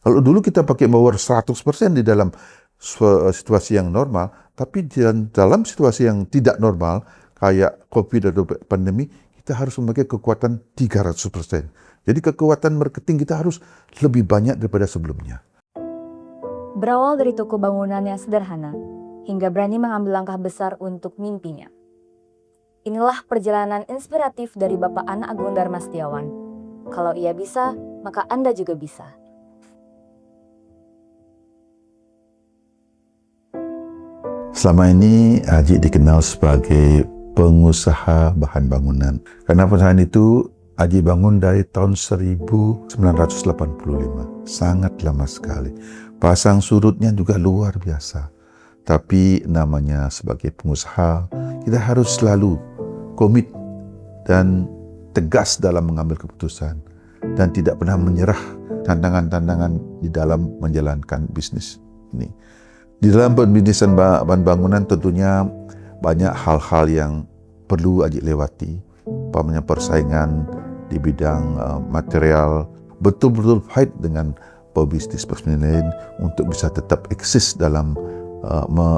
Kalau dulu kita pakai power 100% di dalam situasi yang normal, tapi dalam situasi yang tidak normal, kayak COVID atau pandemi, kita harus memakai kekuatan 300%. Jadi kekuatan marketing kita harus lebih banyak daripada sebelumnya. Berawal dari toko bangunan yang sederhana, hingga berani mengambil langkah besar untuk mimpinya. Inilah perjalanan inspiratif dari Bapak Ana Agung Dharma Setiawan. Kalau ia bisa, maka Anda juga bisa. Selama ini Haji dikenal sebagai pengusaha bahan bangunan. Karena perusahaan itu Haji bangun dari tahun 1985. Sangat lama sekali. Pasang surutnya juga luar biasa. Tapi namanya sebagai pengusaha, kita harus selalu komit dan tegas dalam mengambil keputusan. Dan tidak pernah menyerah tantangan-tantangan di dalam menjalankan bisnis ini. Di dalam pembisnisan bahan bangunan tentunya banyak hal-hal yang perlu Haji lewati. Umpamanya persaingan di bidang material, betul-betul fight dengan pebisnis lain untuk bisa tetap eksis dalam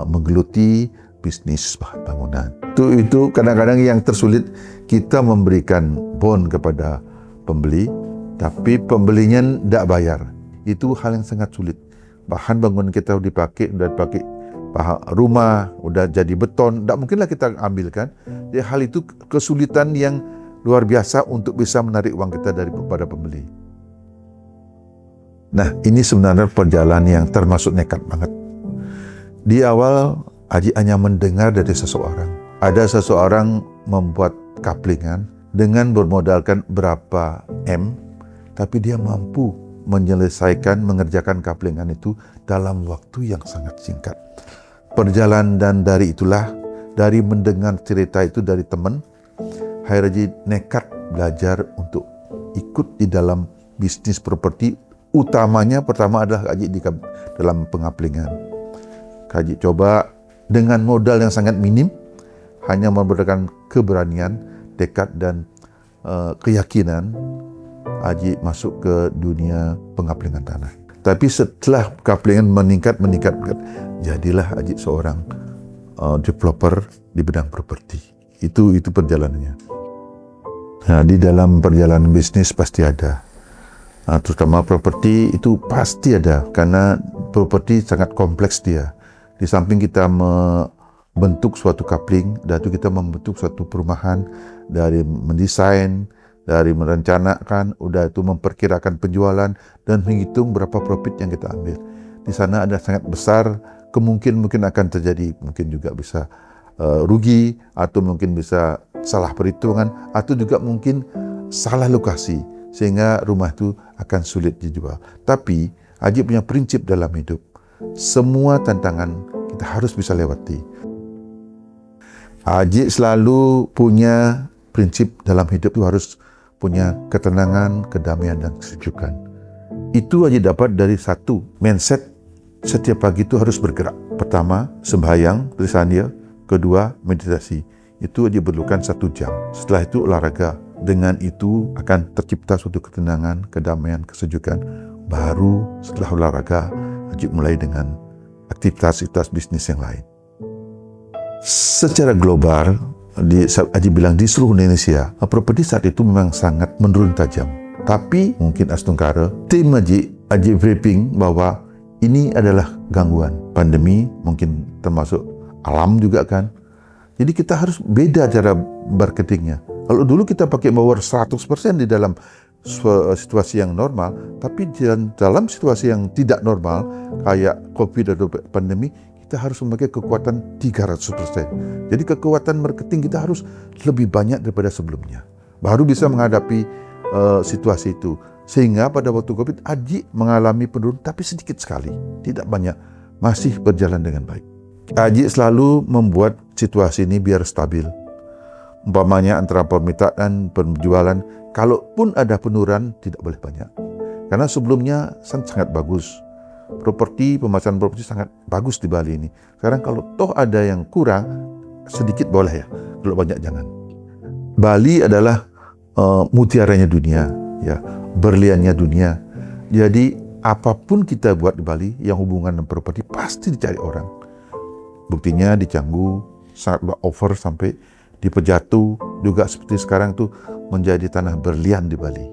menggeluti bisnis bahan bangunan. Itu kadang-kadang yang tersulit, kita memberikan bon kepada pembeli, tapi pembelinya tidak bayar. Itu hal yang sangat sulit. Bahan bangunan kita udah dipakai rumah, udah jadi beton, tidak mungkinlah kita ambilkan. Jadi hal itu kesulitan yang luar biasa untuk bisa menarik uang kita daripada pembeli. Nah, ini sebenarnya perjalanan yang termasuk nekat banget. Di awal, Haji hanya mendengar dari seseorang. Ada seseorang membuat kaplingan dengan bermodalkan berapa M, tapi dia mampu mengerjakan kaplingan itu dalam waktu yang sangat singkat. Perjalanan dan dari itulah, dari mendengar cerita itu dari teman, Haji nekat belajar untuk ikut di dalam bisnis properti. Utamanya pertama adalah Haji di dalam pengaplingan. Haji coba dengan modal yang sangat minim, hanya memberikan keberanian, tekad dan keyakinan. Haji masuk ke dunia pengaplingan tanah. Tapi setelah kaplingan meningkat, jadilah Haji seorang developer di bidang properti. Itu perjalanannya. Nah, di dalam perjalanan bisnis pasti ada. Terutama properti itu pasti ada, karena properti sangat kompleks dia. Di samping kita membentuk suatu kapling, dan itu kita membentuk suatu perumahan, dari mendesain, dari merencanakan, udah itu memperkirakan penjualan, dan menghitung berapa profit yang kita ambil. Di sana ada sangat besar, mungkin akan terjadi, mungkin juga bisa rugi, atau mungkin bisa salah perhitungan, atau juga mungkin salah lokasi, sehingga rumah itu akan sulit dijual. Tapi Haji punya prinsip dalam hidup, semua tantangan kita harus bisa lewati. Haji selalu punya prinsip dalam hidup itu harus punya ketenangan, kedamaian, dan kesejukan. Itu Haji dapat dari satu mindset, setiap pagi itu harus bergerak. Pertama, sembahyang, tulisannya. Kedua, meditasi. Itu Haji perlukan 1 jam. Setelah itu olahraga. Dengan itu akan tercipta suatu ketenangan, kedamaian, kesejukan. Baru setelah olahraga, Haji mulai dengan aktivitas bisnis yang lain. Secara global, Haji bilang di seluruh Indonesia, properti saat itu memang sangat menurun tajam. Tapi mungkin Astungkara, tim Haji briefing bahwa ini adalah gangguan. Pandemi mungkin termasuk alam juga kan. Jadi kita harus beda cara marketingnya. Kalau dulu kita pakai power 100% di dalam situasi yang normal, tapi dalam situasi yang tidak normal, kayak COVID atau pandemi, kita harus memakai kekuatan 300%. Jadi kekuatan marketing kita harus lebih banyak daripada sebelumnya. Baru bisa menghadapi situasi itu. Sehingga pada waktu COVID, Haji mengalami penurunan, tapi sedikit sekali. Tidak banyak. Masih berjalan dengan baik. Haji selalu membuat situasi ini biar stabil. Umpamanya antara permintaan, penjualan, kalaupun ada penurunan, tidak boleh banyak. Karena sebelumnya sangat bagus. Pemasaran properti sangat bagus di Bali ini. Sekarang kalau toh ada yang kurang, sedikit boleh ya. Kalau banyak jangan. Bali adalah mutiaranya dunia, ya, berliannya dunia. Jadi apapun kita buat di Bali yang hubungan dengan properti pasti dicari orang. Buktinya di Canggu sangat over sampai di Pejatu juga seperti sekarang tuh menjadi tanah berlian di Bali.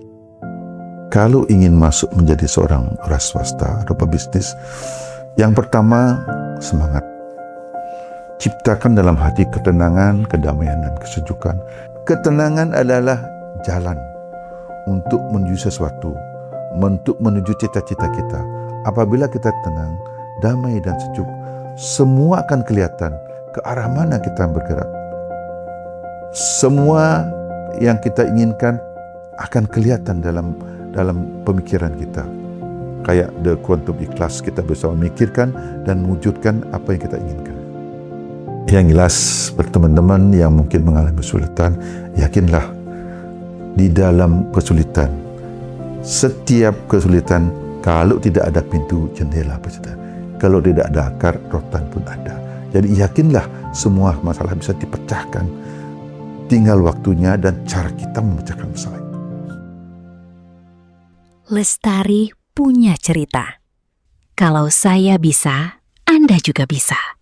Kalau ingin masuk menjadi seorang wira swasta atau pebisnis, yang pertama semangat. Ciptakan dalam hati ketenangan, kedamaian, dan kesejukan. Ketenangan adalah jalan untuk menuju sesuatu, untuk menuju cita-cita kita. Apabila kita tenang, damai, dan sejuk, semua akan kelihatan ke arah mana kita bergerak. Semua yang kita inginkan akan kelihatan dalam pemikiran kita. Kayak the quantum ikhlas, kita bisa memikirkan dan mewujudkan apa yang kita inginkan. Yang jelas, bagi teman-teman yang mungkin mengalami kesulitan, yakinlah di dalam kesulitan, setiap kesulitan, kalau tidak ada pintu, jendela pasti ada. Kalau tidak ada akar, rotan pun ada. Jadi yakinlah semua masalah bisa dipecahkan. Tinggal waktunya dan cara kita memecahkan masalah itu. Lestari punya cerita. Kalau saya bisa, Anda juga bisa.